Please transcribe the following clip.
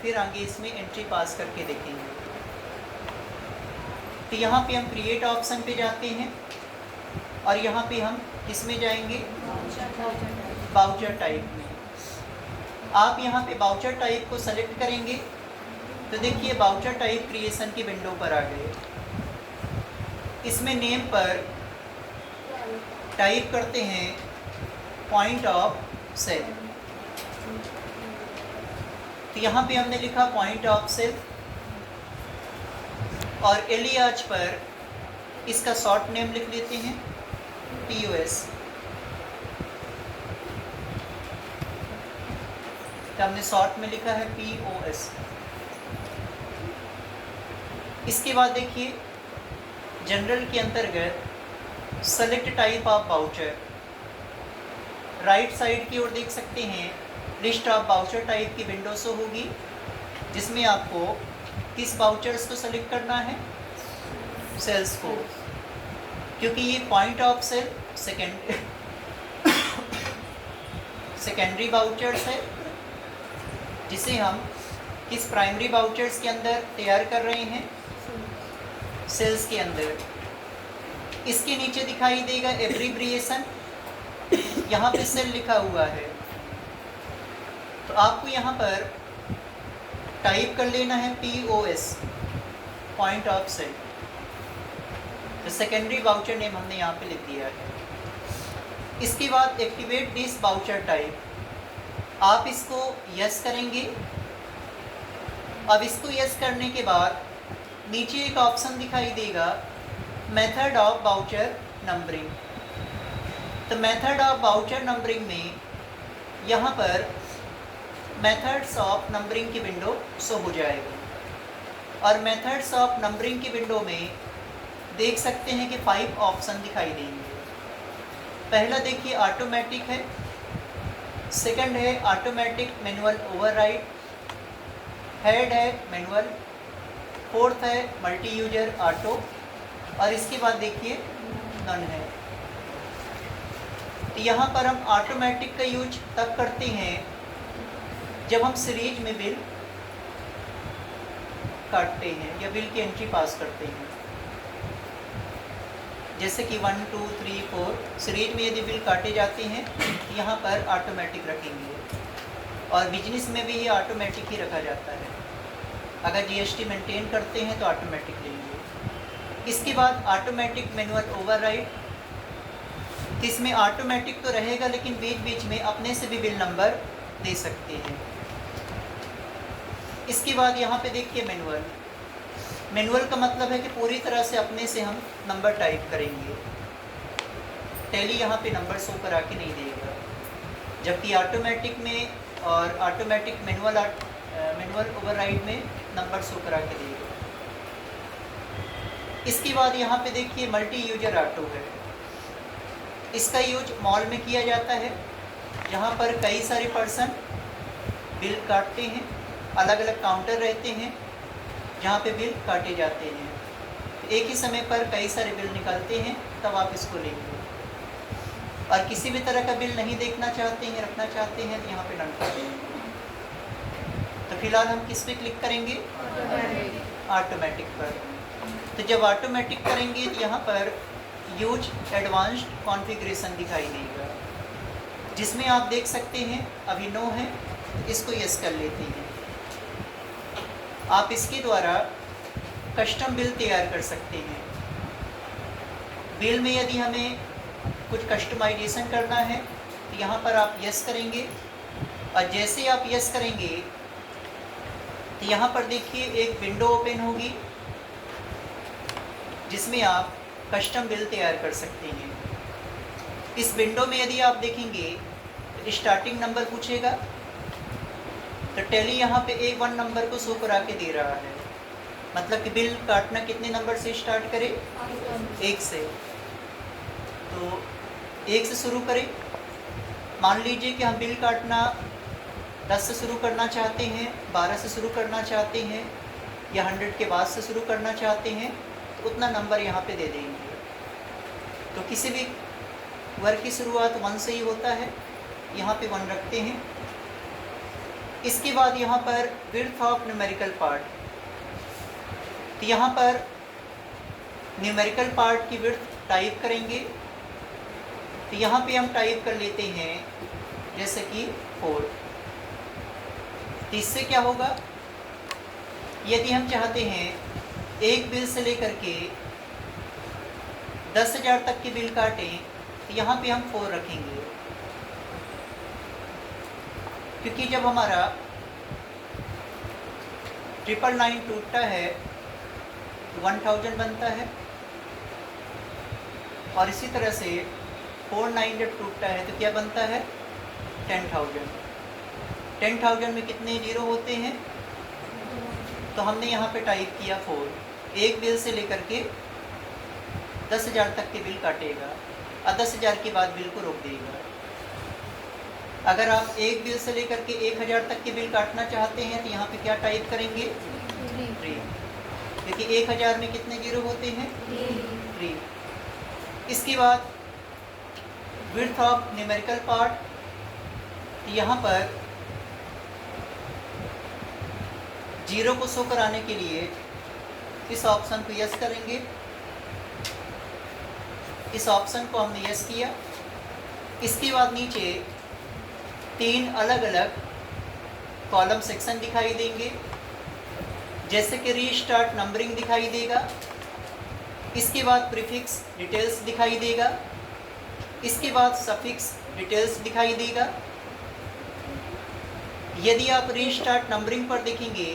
फिर आगे इसमें एंट्री पास करके देखेंगे। तो यहाँ पे हम क्रिएट ऑप्शन पे जाते हैं और यहाँ पे हम इसमें जाएंगे बाउचर टाइप में। आप यहाँ पे बाउचर टाइप को सेलेक्ट करेंगे तो देखिए बाउचर टाइप क्रिएशन की विंडो पर आ गए। इसमें नेम पर टाइप करते हैं पॉइंट ऑफ सेल। तो यहाँ पे हमने लिखा पॉइंट ऑफ सेल और एलियाज पर इसका शॉर्ट नेम लिख लेते हैं POS। तो हमने शॉर्ट में लिखा है POS। इसके बाद देखिए जनरल के अंतर्गत select type of voucher, right side की ओर देख सकते हैं लिस्ट ऑफ बाउचर टाइप की विंडो शो होगी, जिसमें आपको किस बाउचर्स को सेलेक्ट करना है, सेल्स को, क्योंकि ये point of sale secondary vouchers है जिसे हम किस प्राइमरी बाउचर्स के अंदर तैयार कर रहे हैं, सेल्स के अंदर। इसके नीचे दिखाई देगा एब्रिविएशन, यहाँ पे सेल लिखा हुआ है तो आपको यहाँ पर टाइप कर लेना है POS, पॉइंट ऑफ सेल। तो सेकेंडरी बाउचर नेम हमने यहाँ पे लिख दिया है। इसके बाद एक्टिवेट दिस बाउचर टाइप, आप इसको यस करेंगे। अब इसको यस करने के बाद नीचे एक ऑप्शन दिखाई देगा मेथड ऑफ बाउचर नंबरिंग। तो मेथड ऑफ बाउचर नंबरिंग में यहाँ पर मेथड्स ऑफ नंबरिंग की विंडो शो हो जाएगी और मेथड्स ऑफ नंबरिंग की विंडो में देख सकते हैं कि 5 ऑप्शन दिखाई देंगे। पहला देखिए ऑटोमेटिक है, सेकंड है ऑटोमेटिक मैनुअल ओवरराइड, थर्ड है मैनुअल, फोर्थ है मल्टी यूजर ऑटो और इसके बाद देखिए नन है। तो यहाँ पर हम ऑटोमेटिक का यूज तब करते हैं जब हम सीरीज में बिल काटते हैं या बिल की एंट्री पास करते हैं, जैसे कि 1 2 3 4 सीरीज में यदि बिल काटे जाते हैं तो यहाँ पर ऑटोमेटिक रखेंगे और बिजनेस में भी ये ऑटोमेटिक ही रखा जाता है। अगर GST मेंटेन करते हैं तो ऑटोमेटिक लेंगे। इसके बाद ऑटोमेटिक मैनुअल ओवरराइड, इसमें ऑटोमेटिक तो रहेगा लेकिन बीच बीच में अपने से भी बिल नंबर दे सकते हैं। इसके बाद यहाँ पे देखिए मैनुअल, मैनुअल का मतलब है कि पूरी तरह से अपने से हम नंबर टाइप करेंगे। टैली यहाँ पे नंबर शो करा के नहीं देगा, जबकि ऑटोमेटिक में और ऑटोमेटिक मैनुअल ओवरराइड में नंबर शो करा के देगा। इसके बाद यहाँ पे देखिए मल्टी यूजर ऑटो है, इसका यूज मॉल में किया जाता है जहाँ पर कई सारे पर्सन बिल काटते हैं, अलग अलग काउंटर रहते हैं जहाँ पे बिल काटे जाते हैं। एक ही समय पर कई सारे बिल निकलते हैं, तब आप इसको लेंगे। और किसी भी तरह का बिल नहीं देखना चाहते हैं, रखना चाहते हैं तो यहाँ पे डन कर देंगे। तो फिलहाल हम किस पे क्लिक करेंगे, ऑटोमेटिक पर। तो जब ऑटोमेटिक करेंगे तो यहाँ पर यूज एडवांस्ड कॉन्फ़िगरेशन दिखाई देगा, जिसमें आप देख सकते हैं अभी नो है, इसको यस कर लेते हैं। आप इसके द्वारा कस्टम बिल तैयार कर सकते हैं। बिल में यदि हमें कुछ कस्टमाइजेशन करना है तो यहाँ पर आप यस करेंगे और जैसे आप यस करेंगे तो यहाँ पर देखिए एक विंडो ओपन होगी जिसमें आप कस्टम बिल तैयार कर सकते हैं। इस विंडो में यदि आप देखेंगे तो स्टार्टिंग नंबर पूछेगा, तो टैली यहाँ पे A1 नंबर को शो करा के दे रहा है, मतलब कि बिल काटना कितने नंबर से स्टार्ट करें, 1 से। तो 1 से शुरू करें। मान लीजिए कि हम बिल काटना 10 से शुरू करना चाहते हैं, 12 से शुरू करना चाहते हैं या 100 के बाद से शुरू करना चाहते हैं, तो उतना नंबर यहाँ पे दे देंगे। तो किसी भी वर्क की शुरुआत 1 से ही होता है, यहाँ पे 1 रखते हैं। इसके बाद यहाँ पर विड्थ ऑफ न्यूमेरिकल पार्ट, तो यहाँ पर न्यूमेरिकल पार्ट की विड्थ टाइप करेंगे। तो यहाँ पे हम टाइप कर लेते हैं जैसे कि 4। तो इससे क्या होगा, यदि हम चाहते हैं एक बिल से लेकर के 10,000 तक की बिल काटें, तो यहाँ पे हम 4 रखेंगे, क्योंकि जब हमारा 999 टूटता है 1000 बनता है, और इसी तरह से 49 जब टूटता है तो क्या बनता है 10,000। 10,000 में कितने जीरो होते हैं, तो हमने यहाँ पे टाइप किया 4। एक बिल से लेकर के 10,000 तक की बिल काटेगा और 10,000 के बाद बिल को रोक देगा। अगर आप एक बिल से लेकर के 1,000 तक की बिल काटना चाहते हैं तो यहाँ पे क्या टाइप करेंगे 3, क्योंकि 1,000 में कितने जीरो होते हैं 3। इसके बाद विड्थ ऑफ न्यूमेरिकल पार्ट, यहाँ पर जीरो को शो कराने के लिए इस ऑप्शन को यस करेंगे। इस ऑप्शन को हमने यस किया। इसके बाद नीचे 3 अलग अलग कॉलम सेक्शन दिखाई देंगे, जैसे कि रीस्टार्ट नंबरिंग दिखाई देगा, इसके बाद प्रीफिक्स डिटेल्स दिखाई देगा, इसके बाद सफिक्स डिटेल्स दिखाई देगा। यदि आप रीस्टार्ट नंबरिंग पर देखेंगे